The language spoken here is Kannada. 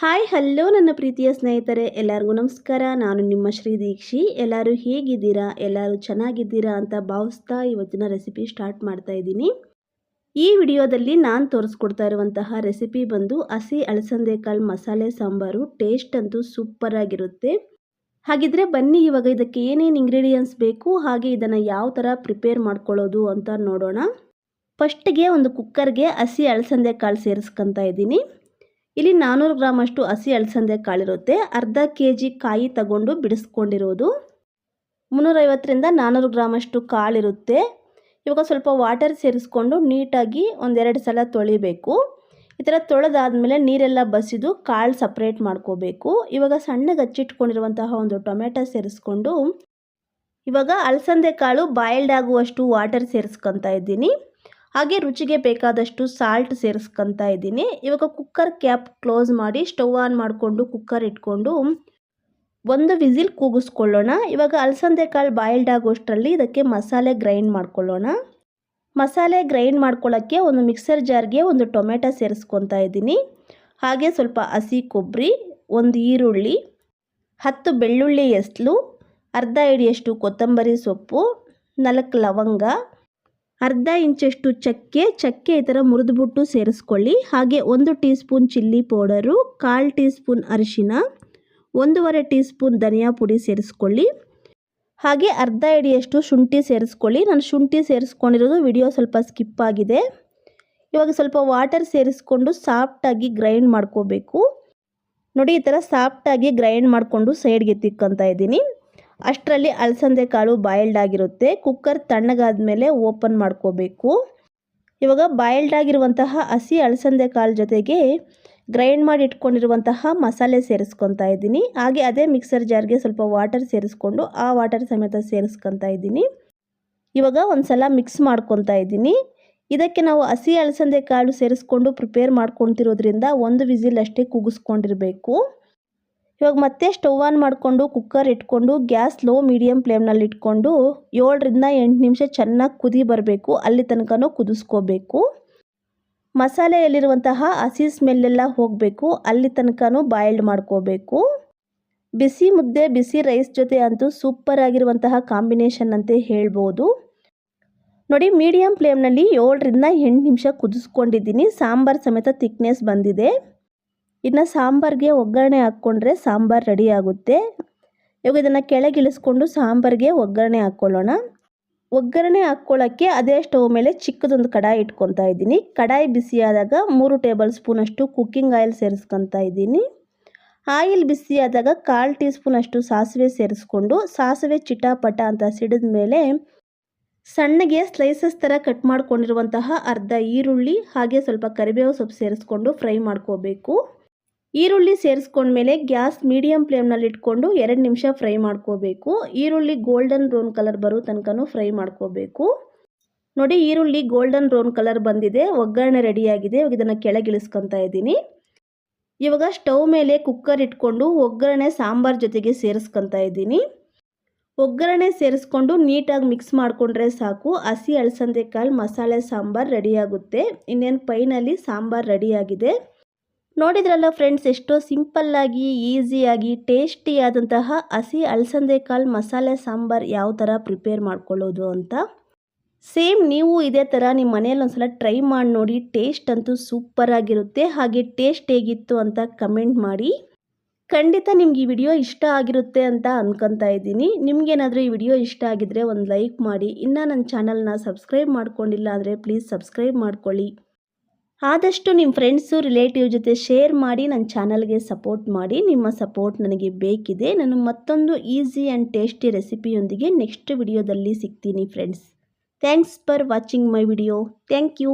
ಹಾಯ್ ಹಲೋ ನನ್ನ ಪ್ರೀತಿಯ ಸ್ನೇಹಿತರೆ, ಎಲ್ಲರಿಗೂ ನಮಸ್ಕಾರ. ನಾನು ನಿಮ್ಮ ಶ್ರೀ ದೀಕ್ಷಿ. ಎಲ್ಲರೂ ಹೇಗಿದ್ದೀರಾ? ಎಲ್ಲರೂ ಚೆನ್ನಾಗಿದ್ದೀರಾ ಅಂತ ಭಾವಿಸ್ತಾ ಇವತ್ತಿನ ರೆಸಿಪಿ ಸ್ಟಾರ್ಟ್ ಮಾಡ್ತಾ ಇದ್ದೀನಿ. ಈ ವಿಡಿಯೋದಲ್ಲಿ ನಾನು ತೋರಿಸ್ಕೊಡ್ತಾ ಇರುವಂತಹ ರೆಸಿಪಿ ಬಂದು ಹಸಿ ಅಲಸಂದೆಕಾಳು ಮಸಾಲೆ ಸಾಂಬಾರು. ಟೇಸ್ಟ್ ಅಂತೂ ಸೂಪರ್ ಆಗಿರುತ್ತೆ. ಹಾಗಿದ್ರೆ ಬನ್ನಿ ಇವಾಗ ಇದಕ್ಕೆ ಏನೇನು ಇಂಗ್ರೀಡಿಯೆಂಟ್ಸ್ ಬೇಕು, ಹಾಗೆ ಇದನ್ನು ಯಾವ ಥರ ಪ್ರಿಪೇರ್ ಮಾಡ್ಕೊಳ್ಳೋದು ಅಂತ ನೋಡೋಣ. ಫಸ್ಟ್ಗೆ ಒಂದು ಕುಕ್ಕರ್ಗೆ ಹಸಿ ಅಲಸಂದೆಕಾಳು ಸೇರಿಸ್ಕೊತಾ ಇದ್ದೀನಿ. ಇಲ್ಲಿ 400 ಗ್ರಾಮ್ ಅಷ್ಟು ಹಸಿ ಅಲಸಂದೆ ಕಾಳಿರುತ್ತೆ. ಅರ್ಧ kg ಕಾಯಿ ತಗೊಂಡು ಬಿಡಿಸ್ಕೊಂಡಿರೋದು. 350ರಿಂದ 400 ಗ್ರಾಮ್ ಅಷ್ಟು ಕಾಳಿರುತ್ತೆ. ಇವಾಗ ಸ್ವಲ್ಪ ವಾಟರ್ ಸೇರಿಸ್ಕೊಂಡು ನೀಟಾಗಿ ಒಂದೆರಡು ಸಲ ತೊಳಿಬೇಕು. ಈ ಥರ ತೊಳೆದಾದ್ಮೇಲೆ ನೀರೆಲ್ಲ ಬಸಿದು ಕಾಳು ಸಪ್ರೇಟ್ ಮಾಡ್ಕೋಬೇಕು. ಇವಾಗ ಸಣ್ಣಗೆ ಹಚ್ಚಿಟ್ಕೊಂಡಿರುವಂತಹ ಒಂದು ಟೊಮೆಟೊ ಸೇರಿಸ್ಕೊಂಡು ಇವಾಗ ಅಲಸಂದೆ ಕಾಳು ಬಾಯ್ಲ್ಡ್ ಆಗುವಷ್ಟು ವಾಟರ್ ಸೇರಿಸ್ಕೊತಾ ಇದ್ದೀನಿ. ಹಾಗೆ ರುಚಿಗೆ ಬೇಕಾದಷ್ಟು ಸಾಲ್ಟ್ ಸೇರಿಸ್ಕೊತಾ ಇದ್ದೀನಿ. ಇವಾಗ ಕುಕ್ಕರ್ ಕ್ಯಾಪ್ ಕ್ಲೋಸ್ ಮಾಡಿ ಸ್ಟವ್ ಆನ್ ಮಾಡಿಕೊಂಡು ಕುಕ್ಕರ್ ಇಟ್ಕೊಂಡು ಒಂದು ವಿಸಿಲ್ ಕೂಗಿಸ್ಕೊಳ್ಳೋಣ. ಇವಾಗ ಅಲಸಂದೆ ಕಾಳು ಬಾಯ್ಲ್ಡ್ ಆಗೋಷ್ಟರಲ್ಲಿ ಇದಕ್ಕೆ ಮಸಾಲೆ ಗ್ರೈಂಡ್ ಮಾಡ್ಕೊಳ್ಳೋಣ. ಮಸಾಲೆ ಗ್ರೈಂಡ್ ಮಾಡ್ಕೊಳ್ಳೋಕ್ಕೆ ಒಂದು ಮಿಕ್ಸರ್ ಜಾರ್ಗೆ ಒಂದು ಟೊಮೆಟೊ ಸೇರಿಸ್ಕೊತಾ ಇದ್ದೀನಿ. ಹಾಗೆ ಸ್ವಲ್ಪ ಹಸಿ ಕೊಬ್ಬರಿ, ಒಂದು ಈರುಳ್ಳಿ, 10 ಬೆಳ್ಳುಳ್ಳಿ ಎಸ್ಲು, ಅರ್ಧ ಹಿಡಿಯಷ್ಟು ಕೊತ್ತಂಬರಿ ಸೊಪ್ಪು, 4 ಲವಂಗ, ಅರ್ಧ ಇಂಚಷ್ಟು ಚಕ್ಕೆ ಈ ಥರ ಮುರಿದ್ಬಿಟ್ಟು ಸೇರಿಸ್ಕೊಳ್ಳಿ. ಹಾಗೆ 1 tea spoon chilli powder, 1/4 tea spoon ಅರಿಶಿನ, 1.5 ಟೀ ಸ್ಪೂನ್ ಧನಿಯಾ ಪುಡಿ ಸೇರಿಸ್ಕೊಳ್ಳಿ. ಹಾಗೆ ಅರ್ಧ ಹಿಡಿಯಷ್ಟು ಶುಂಠಿ ಸೇರಿಸ್ಕೊಳ್ಳಿ. ನಾನು ಶುಂಠಿ ಸೇರಿಸ್ಕೊಂಡಿರೋದು ವಿಡಿಯೋ ಸ್ವಲ್ಪ ಸ್ಕಿಪ್ ಆಗಿದೆ. ಇವಾಗ ಸ್ವಲ್ಪ ವಾಟರ್ ಸೇರಿಸ್ಕೊಂಡು ಸಾಫ್ಟಾಗಿ ಗ್ರೈಂಡ್ ಮಾಡ್ಕೋಬೇಕು. ನೋಡಿ, ಈ ಥರ ಸಾಫ್ಟಾಗಿ ಗ್ರೈಂಡ್ ಮಾಡಿಕೊಂಡು ಸೈಡ್ಗೆ ತಿಕ್ಕೊತಾ ಇದ್ದೀನಿ. ಅಷ್ಟರಲ್ಲಿ ಅಲಸಂದೆ ಕಾಳು ಬಾಯ್ಲ್ಡ್ ಆಗಿರುತ್ತೆ. ಕುಕ್ಕರ್ ತಣ್ಣಗಾದ ಮೇಲೆ ಓಪನ್ ಮಾಡ್ಕೋಬೇಕು. ಇವಾಗ ಬಾಯ್ಲ್ಡ್ ಆಗಿರುವಂತಹ ಹಸಿ ಅಲಸಂದೆ ಕಾಳು ಜೊತೆಗೆ ಗ್ರೈಂಡ್ ಮಾಡಿ ಇಟ್ಕೊಂಡಿರುವಂತಹ ಮಸಾಲೆ ಸೇರಿಸ್ಕೊತಾ ಇದ್ದೀನಿ. ಹಾಗೆ ಅದೇ ಮಿಕ್ಸರ್ ಜಾರ್ಗೆ ಸ್ವಲ್ಪ ವಾಟರ್ ಸೇರಿಸ್ಕೊಂಡು ಆ ವಾಟರ್ ಸಮೇತ ಸೇರಿಸ್ಕೊತಾ ಇದ್ದೀನಿ. ಇವಾಗ ಒಂದು ಸಲ ಮಿಕ್ಸ್ ಮಾಡ್ಕೊತಾ ಇದ್ದೀನಿ. ಇದಕ್ಕೆ ನಾವು ಹಸಿ ಅಲಸಂದೆ ಕಾಳು ಸೇರಿಸ್ಕೊಂಡು ಪ್ರಿಪೇರ್ ಮಾಡ್ಕೊತಿರೋದ್ರಿಂದ ಒಂದು ವಿಸಿಲ್ ಅಷ್ಟೇ ಕೂಗಿಸ್ಕೊಂಡಿರಬೇಕು. ಇವಾಗ ಮತ್ತೆ ಸ್ಟವ್ ಆನ್ ಮಾಡಿಕೊಂಡು ಕುಕ್ಕರ್ ಇಟ್ಕೊಂಡು ಗ್ಯಾಸ್ ಲೋ ಮೀಡಿಯಮ್ ಫ್ಲೇಮ್ನಲ್ಲಿ ಇಟ್ಕೊಂಡು 7ರಿಂದ 8 ನಿಮಿಷ ಚೆನ್ನಾಗಿ ಕುದಿ ಬರಬೇಕು. ಅಲ್ಲಿ ತನಕ ಕುದಿಸ್ಕೋಬೇಕು. ಮಸಾಲೆಯಲ್ಲಿರುವಂತಹ ಹಸಿ ಸ್ಮೆಲ್ಲೆಲ್ಲ ಹೋಗಬೇಕು. ಅಲ್ಲಿ ತನಕ ಬಾಯ್ಲ್ಡ್ ಮಾಡ್ಕೋಬೇಕು. ಬಿಸಿ ಮುದ್ದೆ ಬಿಸಿ ರೈಸ್ ಜೊತೆ ಅಂತೂ ಸೂಪರ್ ಆಗಿರುವಂತಹ ಕಾಂಬಿನೇಷನ್ ಅಂತ ಹೇಳ್ಬೋದು. ನೋಡಿ, ಮೀಡಿಯಮ್ ಫ್ಲೇಮ್ನಲ್ಲಿ 7ರಿಂದ 8 ನಿಮಿಷ ಕುದಿಸ್ಕೊಂಡಿದ್ದೀನಿ. ಸಾಂಬಾರು ಸಮೇತ ಥಿಕ್ನೆಸ್ ಬಂದಿದೆ. ಇನ್ನು ಸಾಂಬಾರಿಗೆ ಒಗ್ಗರಣೆ ಹಾಕ್ಕೊಂಡ್ರೆ ಸಾಂಬಾರು ರೆಡಿ ಆಗುತ್ತೆ. ಇವಾಗ ಇದನ್ನು ಕೆಳಗಿಳಿಸ್ಕೊಂಡು ಸಾಂಬಾರಿಗೆ ಒಗ್ಗರಣೆ ಹಾಕ್ಕೊಳ್ಳೋಣ. ಒಗ್ಗರಣೆ ಹಾಕ್ಕೊಳ್ಳೋಕ್ಕೆ ಅದೇ ಸ್ಟವ್ ಮೇಲೆ ಚಿಕ್ಕದೊಂದು ಕಡಾಯಿ ಇಟ್ಕೊತಾ ಇದ್ದೀನಿ. ಕಡಾಯಿ ಬಿಸಿಯಾದಾಗ 3 ಟೇಬಲ್ ಸ್ಪೂನ್ ಅಷ್ಟು ಕುಕ್ಕಿಂಗ್ ಆಯಿಲ್ ಸೇರಿಸ್ಕೊತಾ ಇದ್ದೀನಿ. ಆಯಿಲ್ ಬಿಸಿಯಾದಾಗ 1/4 ಟೀ ಸ್ಪೂನ್ ಅಷ್ಟು ಸಾಸಿವೆ ಸೇರಿಸ್ಕೊಂಡು ಸಾಸಿವೆ ಚಿಟಾಪಟ ಅಂತ ಸಿಡಿದ ಮೇಲೆ ಸಣ್ಣಗೆ ಸ್ಲೈಸಸ್ ಥರ ಕಟ್ ಮಾಡ್ಕೊಂಡಿರುವಂತಹ ಅರ್ಧ ಈರುಳ್ಳಿ ಹಾಗೆ ಸ್ವಲ್ಪ ಕರಿಬೇವು ಸೊಪ್ಪು ಸೇರಿಸ್ಕೊಂಡು ಫ್ರೈ ಮಾಡ್ಕೋಬೇಕು. ಈರುಳ್ಳಿ ಸೇರಿಸ್ಕೊಂಡ್ಮೇಲೆ ಗ್ಯಾಸ್ ಮೀಡಿಯಮ್ ಫ್ಲೇಮ್ನಲ್ಲಿ ಇಟ್ಕೊಂಡು 2 ನಿಮಿಷ ಫ್ರೈ ಮಾಡ್ಕೋಬೇಕು. ಈರುಳ್ಳಿ ಗೋಲ್ಡನ್ ಬ್ರೌನ್ ಕಲರ್ ಬರೋ ತನಕ ಫ್ರೈ ಮಾಡ್ಕೋಬೇಕು. ನೋಡಿ, ಈರುಳ್ಳಿ ಗೋಲ್ಡನ್ ಬ್ರೌನ್ ಕಲರ್ ಬಂದಿದೆ. ಒಗ್ಗರಣೆ ರೆಡಿಯಾಗಿದೆ. ಇವಾಗ ಇದನ್ನು ಕೆಳಗಿಳಿಸ್ಕೊತಾ ಇದ್ದೀನಿ. ಇವಾಗ ಸ್ಟವ್ ಮೇಲೆ ಕುಕ್ಕರ್ ಇಟ್ಕೊಂಡು ಒಗ್ಗರಣೆ ಸಾಂಬಾರು ಜೊತೆಗೆ ಸೇರಿಸ್ಕೊತಾ ಇದ್ದೀನಿ. ಒಗ್ಗರಣೆ ಸೇರಿಸ್ಕೊಂಡು ನೀಟಾಗಿ ಮಿಕ್ಸ್ ಮಾಡಿಕೊಂಡ್ರೆ ಸಾಕು. ಹಸಿ ಅಲಸಂದೆ ಕಾಳು ಮಸಾಲೆ ಸಾಂಬಾರು ರೆಡಿಯಾಗುತ್ತೆ. ಇನ್ನೇನು ಫೈನಲಿ ಸಾಂಬಾರು ರೆಡಿಯಾಗಿದೆ. ನೋಡಿದ್ರಲ್ಲ ಫ್ರೆಂಡ್ಸ್, ಎಷ್ಟೋ ಸಿಂಪಲ್ಲಾಗಿ ಈಸಿಯಾಗಿ ಟೇಸ್ಟಿಯಾದಂತಹ ಹಸಿ ಅಲಸಂದೆ ಕಾಳು ಮಸಾಲೆ ಸಾಂಬಾರು ಯಾವ ಥರ ಪ್ರಿಪೇರ್ ಮಾಡ್ಕೊಳ್ಳೋದು ಅಂತ. ಸೇಮ್ ನೀವು ಇದೇ ಥರ ನಿಮ್ಮ ಮನೇಲಿ ಒಂದ್ಸಲ ಟ್ರೈ ಮಾಡಿ ನೋಡಿ. ಟೇಸ್ಟ್ ಅಂತೂ ಸೂಪರ್ ಆಗಿರುತ್ತೆ. ಹಾಗೆ ಟೇಸ್ಟ್ ಹೇಗಿತ್ತು ಅಂತ ಕಮೆಂಟ್ ಮಾಡಿ. ಖಂಡಿತ ನಿಮ್ಗೆ ಈ ವಿಡಿಯೋ ಇಷ್ಟ ಆಗಿರುತ್ತೆ ಅಂತ ಅಂದ್ಕೊತಾ ಇದ್ದೀನಿ. ನಿಮಗೇನಾದರೂ ಈ ವಿಡಿಯೋ ಇಷ್ಟ ಆಗಿದ್ದರೆ ಒಂದು ಲೈಕ್ ಮಾಡಿ. ಇನ್ನು ನನ್ನ ಚಾನಲ್ನ ಸಬ್ಸ್ಕ್ರೈಬ್ ಮಾಡ್ಕೊಂಡಿಲ್ಲ ಅಂದರೆ ಪ್ಲೀಸ್ ಸಬ್ಸ್ಕ್ರೈಬ್ ಮಾಡ್ಕೊಳ್ಳಿ. ಆದಷ್ಟು ನಿಮ್ಮ ಫ್ರೆಂಡ್ಸು ರಿಲೇಟಿವ್ ಜೊತೆ ಶೇರ್ ಮಾಡಿ ನನ್ನ ಚಾನಲ್ಗೆ ಸಪೋರ್ಟ್ ಮಾಡಿ. ನಿಮ್ಮ ಸಪೋರ್ಟ್ ನನಗೆ ಬೇಕಿದೆ. ನಾನು ಮತ್ತೊಂದು ಈಸಿ ಆ್ಯಂಡ್ ಟೇಸ್ಟಿ ರೆಸಿಪಿಯೊಂದಿಗೆ ನೆಕ್ಸ್ಟ್ ವಿಡಿಯೋದಲ್ಲಿ ಸಿಗ್ತೀನಿ friends. Thanks for watching my video. Thank you.